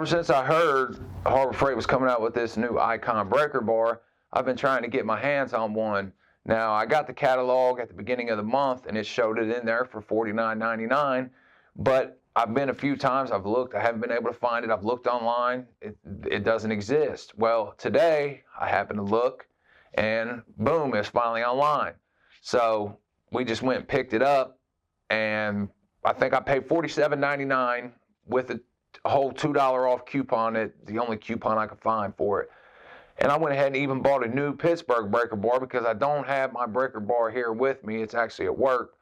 Ever since I heard Harbor Freight was coming out with this new Icon breaker bar, I've been trying to get my hands on one. Now, I got the catalog at the beginning of the month, and it showed it in there for $49.99, but I've been a few times, I've looked, I haven't been able to find it. I've looked online, it doesn't exist. Well, today, I happened to look, and boom, it's finally online. So we just went and picked it up, and I think I paid $47.99 with a whole $2 off coupon, the only coupon I could find for it. And I went ahead and even bought a new Pittsburgh breaker bar because I don't have my breaker bar here with me. It's actually at work.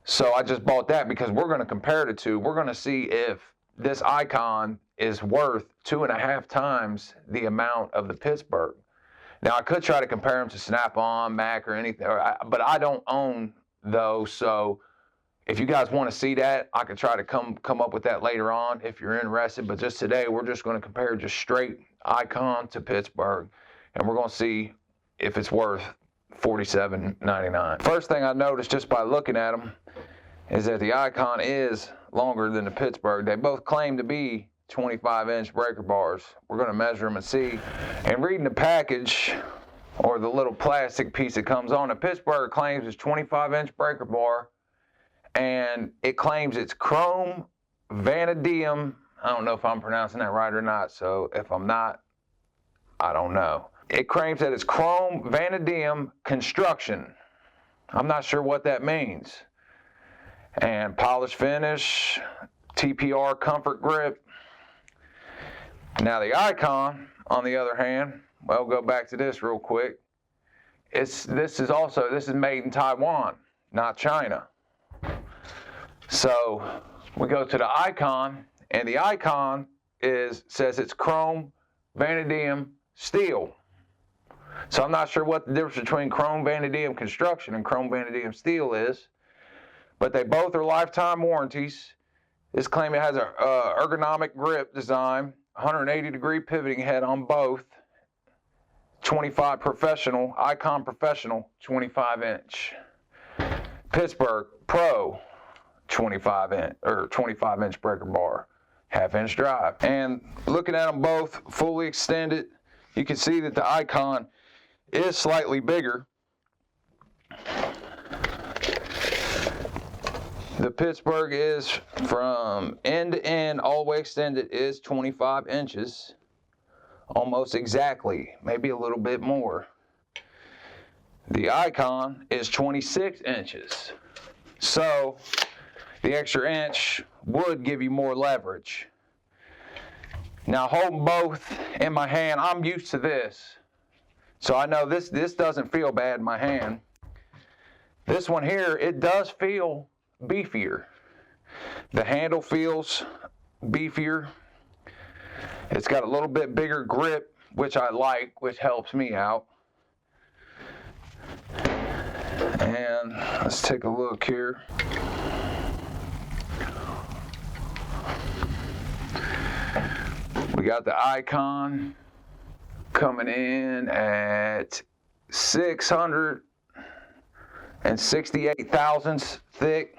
So I just bought that because we're going to compare the two. We're going to see if this Icon is worth 2.5 times the amount of the Pittsburgh. Now, I could try to compare them to Snap-on, Mac, or anything, but I don't own those. So if you guys want to see that, I could try to come up with that later on if you're interested. But just today, we're just going to compare just straight Icon to Pittsburgh, and we're going to see if it's worth $47.99. First thing I noticed just by looking at them is that the Icon is longer than the Pittsburgh. They both claim to be 25-inch breaker bars. We're going to measure them and see. And reading the package, or the little plastic piece that comes on, the Pittsburgh claims it's 25-inch breaker bar, and it claims it's chrome vanadium. I don't know if I'm pronouncing that right or not, so if I'm not, I don't know. It claims that it's chrome vanadium construction. I'm not sure what that means. And polish finish, TPR comfort grip. Now the Icon, on the other hand, well, go back to this real quick. This is made in Taiwan, not China. So we go to the Icon, and the Icon says it's chrome vanadium steel. So I'm not sure what the difference between chrome vanadium construction and chrome vanadium steel is, but they both are lifetime warranties. This claim it has an ergonomic grip design, 180-degree pivoting head on both, 25 professional, Icon professional, 25-inch. Pittsburgh Pro, 25-inch breaker bar, half-inch drive. And looking at them both fully extended, you can see that the Icon is slightly bigger. The Pittsburgh is from end to end, all the way extended, is 25 inches, almost exactly, maybe a little bit more. The Icon is 26 inches. So the extra inch would give you more leverage. Now, holding both in my hand, I'm used to this. So I know this doesn't feel bad in my hand. This one here, it does feel beefier. The handle feels beefier. It's got a little bit bigger grip, which I like, which helps me out. And let's take a look here. We got the Icon coming in at 668 thousandths thick.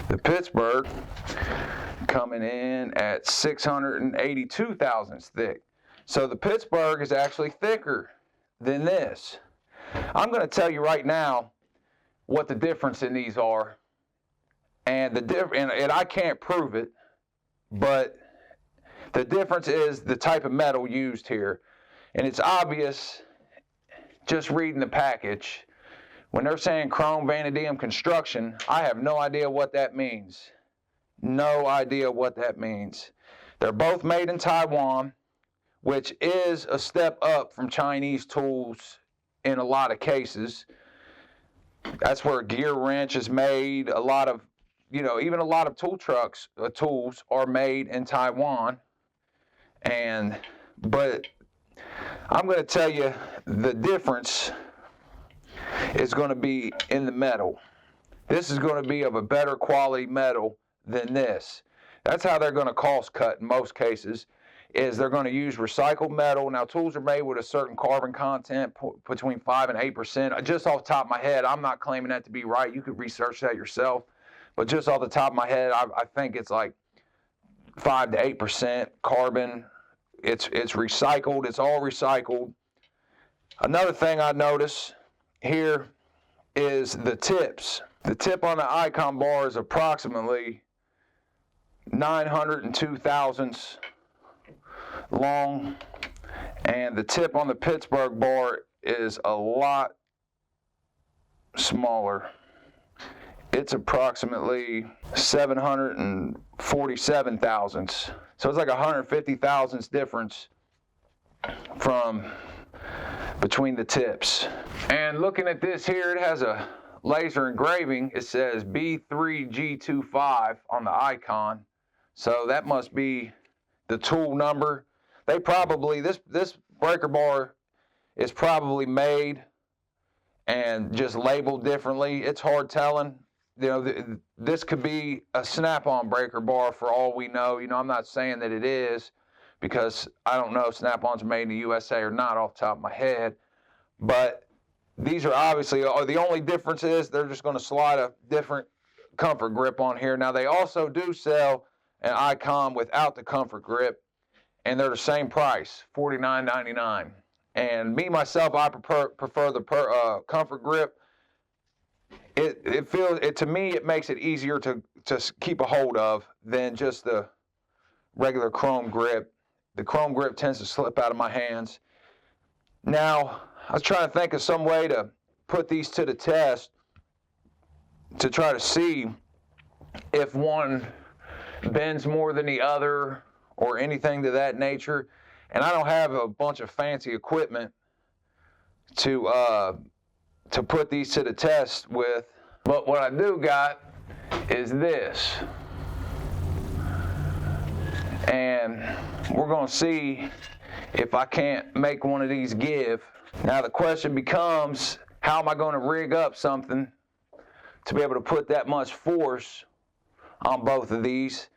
The Pittsburgh coming in at 682 thousandths thick. So the Pittsburgh is actually thicker than this. I'm going to tell you right now what the difference in these are, and and I can't prove it, but the difference is the type of metal used here. And it's obvious just reading the package. When they're saying chrome vanadium construction, I have no idea what that means. No idea what that means. They're both made in Taiwan, which is a step up from Chinese tools in a lot of cases. That's where a gear wrench is made. A lot of, even a lot of tools are made in Taiwan. But I'm going to tell you the difference is going to be in the metal. This is going to be of a better quality metal than this. That's how they're going to cost cut in most cases, is they're going to use recycled metal. Now, tools are made with a certain carbon content between 5 and 8%. Just off the top of my head, I'm not claiming that to be right. You could research that yourself. But just off the top of my head, I think it's like 5 to 8% carbon. It's recycled. It's all recycled. Another thing I notice here is the tips. The tip on the Icon bar is approximately 902 thousandths long, and the tip on the Pittsburgh bar is a lot smaller. It's approximately 747 thousandths. So it's like 150 thousandths difference between the tips. And looking at this here, it has a laser engraving. It says B3G25 on the Icon. So that must be the tool number. They probably, this breaker bar is probably made and just labeled differently. It's hard telling. You know, this could be a snap-on breaker bar for all we know. You know, I'm not saying that it is, because I don't know if snap-ons are made in the USA or not off the top of my head. But these are obviously, the only difference is they're just going to slide a different comfort grip on here. Now, they also do sell an Icon without the comfort grip, and they're the same price, $49.99. And me, myself, I prefer the comfort grip. It feels, to me, it makes it easier to keep a hold of than just the regular chrome grip. The chrome grip tends to slip out of my hands. Now, I was trying to think of some way to put these to the test to try to see if one bends more than the other or anything to that nature. And I don't have a bunch of fancy equipment to put these to the test with. But what I do got is this. And we're going to see if I can't make one of these give. Now the question becomes, how am I going to rig up something to be able to put that much force on both of these?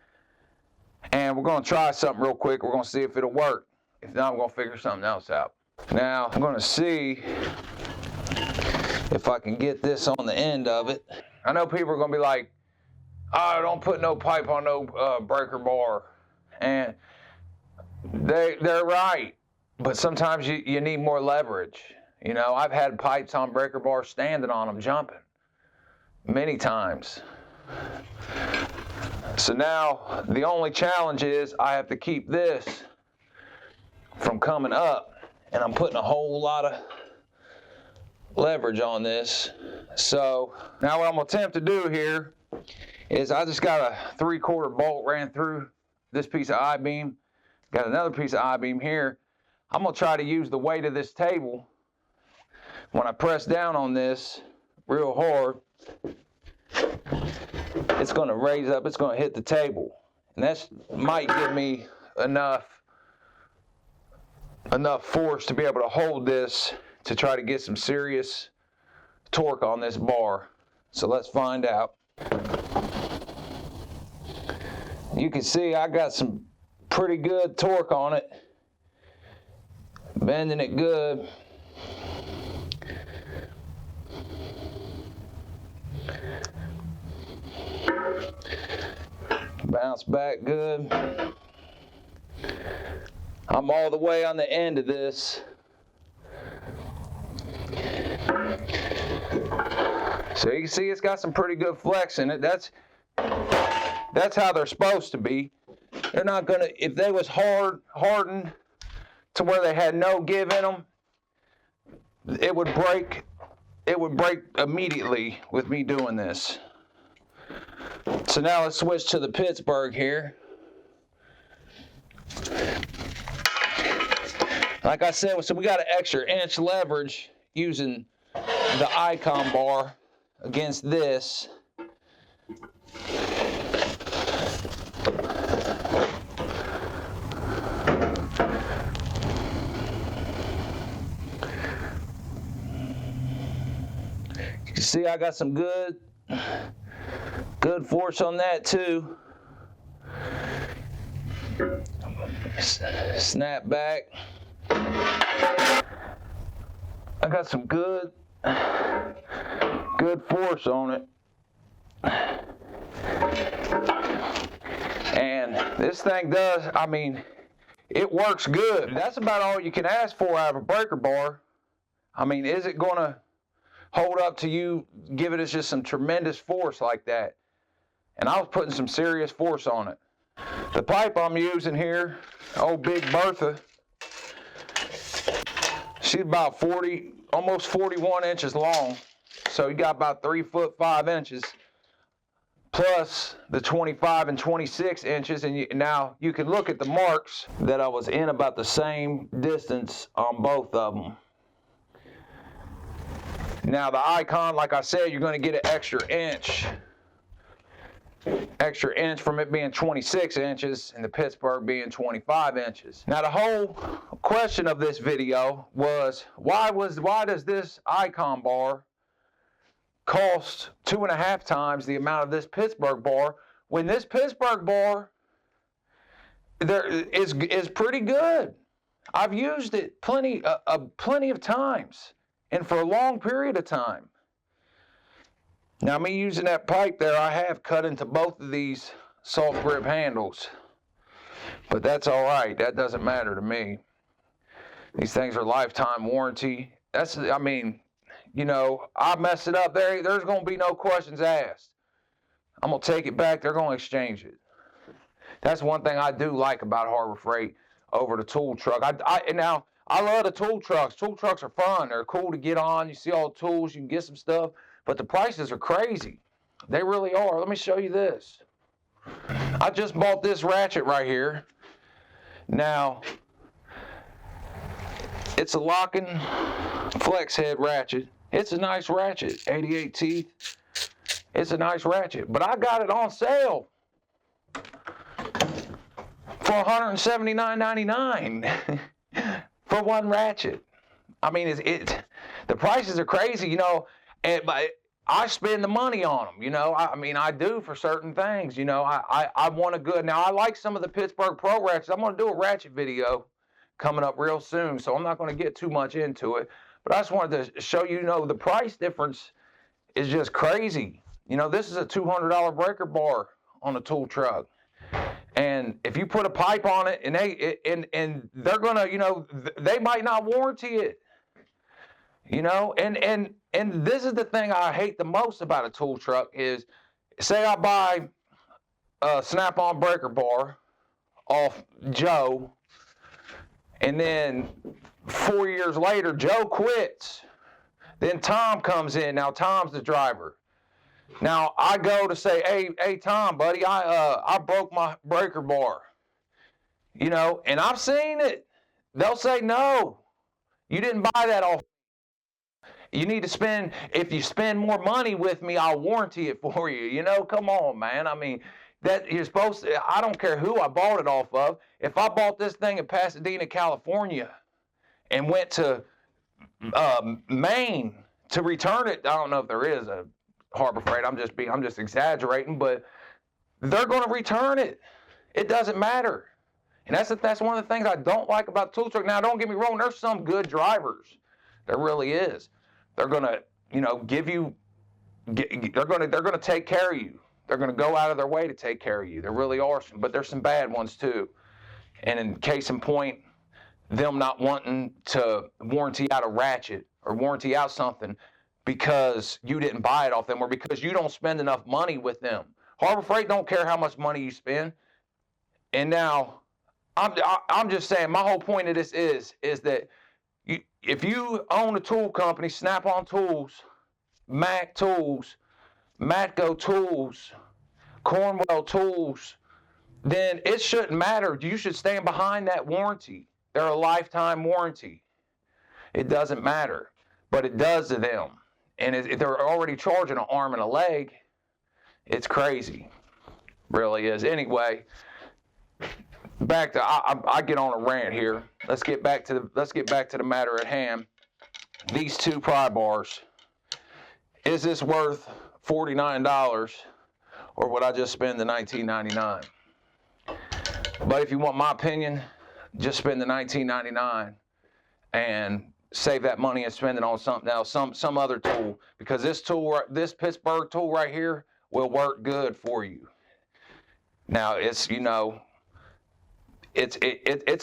And we're going to try something real quick. We're going to see if it'll work. If not, I'm going to figure something else out. Now I'm going to see if I can get this on the end of it. I know people are going to be like, oh, don't put no pipe on no breaker bar. And they're right. But sometimes you need more leverage. You know, I've had pipes on breaker bars standing on them, jumping many times. So now the only challenge is I have to keep this from coming up, and I'm putting a whole lot of leverage on this. So now what I'm going to attempt to do here is I just got a 3/4 bolt ran through this piece of I-beam. Got another piece of I-beam here. I'm going to try to use the weight of this table. When I press down on this real hard, it's going to raise up, it's going to hit the table. And that might give me enough force to be able to hold this to try to get some serious torque on this bar. So let's find out. You can see I got some pretty good torque on it. Bending it good. Bounce back good. I'm all the way on the end of this. So you can see it's got some pretty good flex in it. That's how they're supposed to be. They're not gonna, if they was hardened to where they had no give in them, it would break immediately with me doing this. So now let's switch to the Pittsburgh here. Like I said, so we got an extra inch leverage using the Icon bar against this. You see, I got some good force on that too. Snap back. I got some good force on it. And this thing does, I mean, it works good. That's about all you can ask for out of a breaker bar. I mean, is it going to hold up to you, give it just some tremendous force like that? And I was putting some serious force on it. The pipe I'm using here, old Big Bertha, she's about 40, almost 41 inches long. So you got about 3 foot 5 inches, plus the 25 and 26 inches. And now you can look at the marks that I was in about the same distance on both of them. Now the Icon, like I said, you're going to get an extra inch from it being 26 inches and the Pittsburgh being 25 inches. Now the whole question of this video was why does this Icon bar cost 2.5 times the amount of this Pittsburgh bar, when this Pittsburgh bar is pretty good. I've used it plenty of times and for a long period of time. Now, me using that pipe there, I have cut into both of these soft grip handles, but that's all right. That doesn't matter to me. These things are lifetime warranty. I mean, you know, I mess it up, there's going to be no questions asked. I'm going to take it back. They're going to exchange it. That's one thing I do like about Harbor Freight over the tool truck. Now, I love the tool trucks. Tool trucks are fun. They're cool to get on. You see all the tools. You can get some stuff. But the prices are crazy. They really are. Let me show you this. I just bought this ratchet right here. Now, it's a locking flex head ratchet. It's a nice ratchet, 88 teeth. It's a nice ratchet. But I got it on sale for $179.99 for one ratchet. I mean, the prices are crazy, you know. But I spend the money on them, you know. I mean, I do for certain things, you know. I want a good. Now, I like some of the Pittsburgh Pro ratchets. I'm going to do a ratchet video coming up real soon, so I'm not going to get too much into it. But I just wanted to show you, you know, the price difference is just crazy. You know, this is a $200 breaker bar on a tool truck. And if you put a pipe on it, and they're going to, you know, they might not warranty it. You know, and this is the thing I hate the most about a tool truck is, say I buy a snap-on breaker bar off Joe, and then 4 years later, Joe quits. Then Tom comes in. Now Tom's the driver. Now I go to say, hey Tom, buddy, I broke my breaker bar. You know, and I've seen it. They'll say, no, you didn't buy that off. You need to spend, if you spend more money with me, I'll warranty it for you. You know, come on, man. I mean, that you're supposed to, I don't care who I bought it off of. If I bought this thing in Pasadena, California, and went to Maine to return it, I don't know if there is a Harbor Freight. I'm just exaggerating, but they're going to return it. It doesn't matter. And that's one of the things I don't like about tool truck. Now, don't get me wrong. There's some good drivers. There really is. They're going to, you know, they're going to take care of you. They're going to go out of their way to take care of you. There really are some, but there's some bad ones too. And in case in point, them not wanting to warranty out a ratchet or warranty out something because you didn't buy it off them or because you don't spend enough money with them. Harbor Freight don't care how much money you spend. And now, I'm just saying, my whole point of this is that if you own a tool company, Snap-on Tools, Mac Tools, Matco Tools, Cornwell Tools, then it shouldn't matter. You should stand behind that warranty. They're a lifetime warranty. It doesn't matter, but it does to them. And if they're already charging an arm and a leg, it's crazy. Really is. Anyway, back to I get on a rant here. Let's get back to the matter at hand. These two pry bars. Is this worth $49 or would I just spend the $19.99? But if you want my opinion, just spend the $19.99 and save that money and spend it on something else, some other tool, because this Pittsburgh tool right here will work good for you. Now it's, you know, it's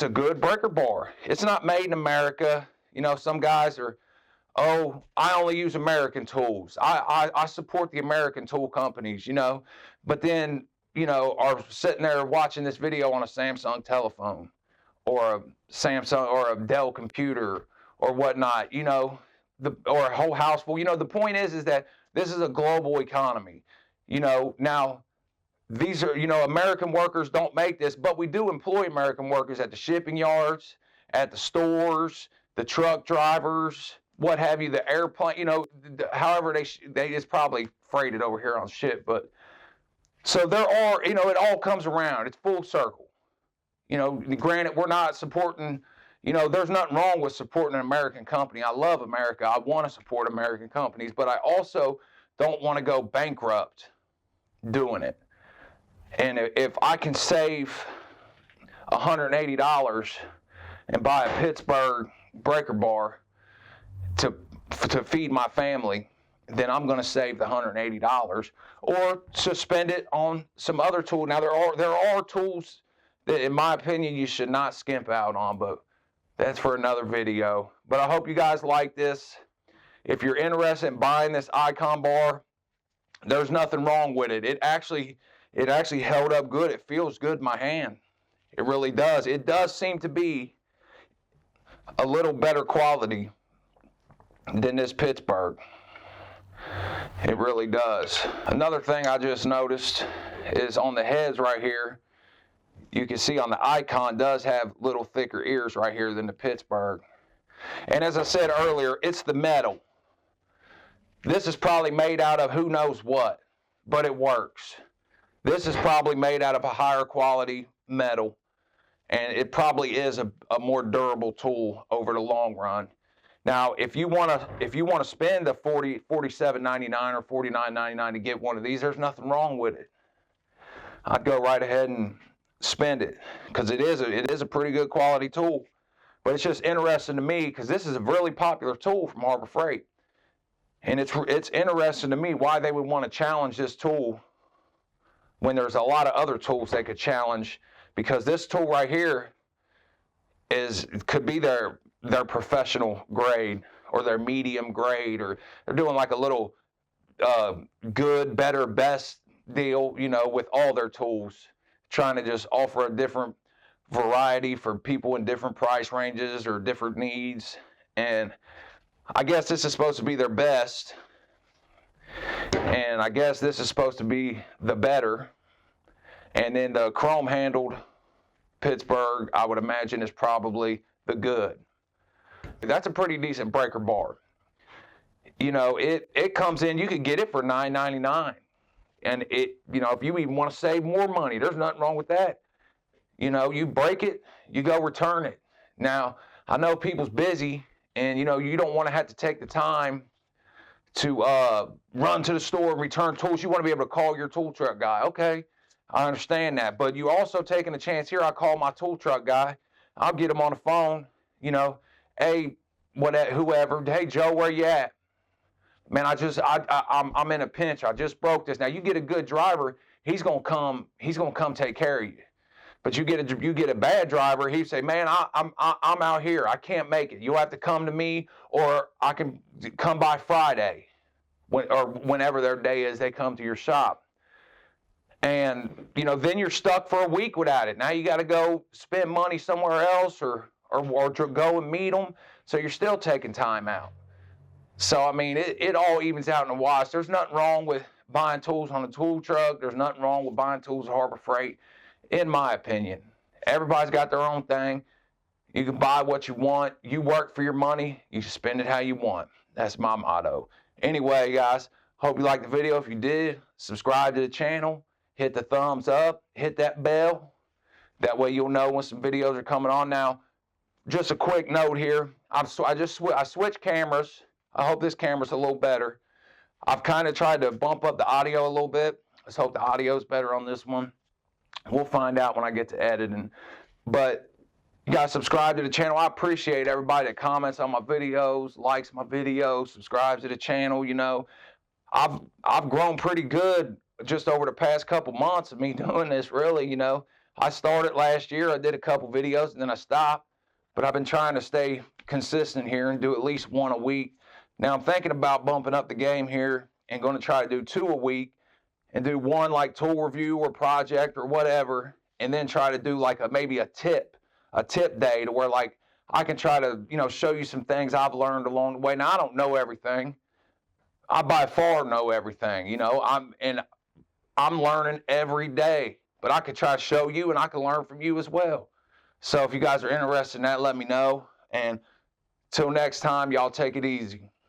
a good breaker bar. It's not made in America. You know, some guys are, oh, I only use American tools. I support the American tool companies, you know, but then, you know, are sitting there watching this video on a Samsung telephone or a Samsung or a Dell computer or whatnot, you know, or a whole house full. You know, the point is that this is a global economy. You know, now these are, you know, American workers don't make this, but we do employ American workers at the shipping yards, at the stores, the truck drivers, what have you, the airplane, you know, however they just probably freighted over here on ship. But so there are, you know, it all comes around. It's full circle. You know, granted, we're not supporting, you know, there's nothing wrong with supporting an American company. I love America. I want to support American companies, but I also don't want to go bankrupt doing it. And if I can save $180 and buy a Pittsburgh breaker bar to feed my family, then I'm going to save the $180 or to spend it on some other tool. Now there are tools that, in my opinion, you should not skimp out on, but that's for another video. But I hope you guys like this. If you're interested in buying this Icon bar, there's nothing wrong with it. It actually held up good. It feels good in my hand. It really does. It does seem to be a little better quality than this Pittsburgh. It really does. Another thing I just noticed is on the heads right here, you can see on the Icon does have little thicker ears right here than the Pittsburgh. And as I said earlier, it's the metal. This is probably made out of who knows what, but it works. This is probably made out of a higher quality metal, and it probably is a more durable tool over the long run. Now, if you want to spend the $47.99 or $49.99 to get one of these, there's nothing wrong with it. I'd go right ahead and spend it because it is a pretty good quality tool. But it's just interesting to me because this is a really popular tool from Harbor Freight, and it's interesting to me why they would want to challenge this tool when there's a lot of other tools they could challenge, because this tool right here could be their professional grade or their medium grade, or they're doing like a little good, better, best deal, you know, with all their tools, trying to just offer a different variety for people in different price ranges or different needs. And I guess this is supposed to be their best, and I guess this is supposed to be the better. And then the chrome handled Pittsburgh, I would imagine, is probably the good. That's a pretty decent breaker bar. You know, it comes in, you could get it for $9.99. And it, you know, if you even want to save more money, there's nothing wrong with that. You know, you break it, you go return it. Now, I know people's busy, and you know, you don't want to have to take the time to run to the store and return tools. You want to be able to call your tool truck guy. Okay, I understand that, but you also taking a chance here. I call my tool truck guy. I'll get him on the phone. You know, hey, whoever. Hey, Joe, where you at? Man, I'm in a pinch. I just broke this. Now you get a good driver, he's gonna come take care of you. But you get a bad driver, he say, man, I'm out here. I can't make it. You'll have to come to me, or I can come by Friday, whenever their day is. They come to your shop. And, you know, then you're stuck for a week without it. Now you got to go spend money somewhere else or go and meet them. So you're still taking time out. So, I mean, it all evens out in the wash. There's nothing wrong with buying tools on a tool truck. There's nothing wrong with buying tools at Harbor Freight, in my opinion. Everybody's got their own thing. You can buy what you want. You work for your money. You spend it how you want. That's my motto. Anyway, guys, hope you liked the video. If you did, subscribe to the channel. Hit the thumbs up, hit that bell. That way you'll know when some videos are coming on. Now, just a quick note here. I switched cameras. I hope this camera's a little better. I've kind of tried to bump up the audio a little bit. Let's hope the audio's better on this one. We'll find out when I get to editing. But you guys subscribe to the channel. I appreciate everybody that comments on my videos, likes my videos, subscribes to the channel. You know, I've grown pretty good just over the past couple months of me doing this, really, you know. I started last year. I did a couple videos and then I stopped. But I've been trying to stay consistent here and do at least one a week. Now I'm thinking about bumping up the game here and going to try to do 2 a week and do one like tool review or project or whatever, and then try to do like maybe a tip day to where like I can try to, you know, show you some things I've learned along the way. Now I don't know everything. I by far know everything, you know. I'm learning every day, but I could try to show you and I can learn from you as well. So if you guys are interested in that, let me know. And till next time, y'all take it easy.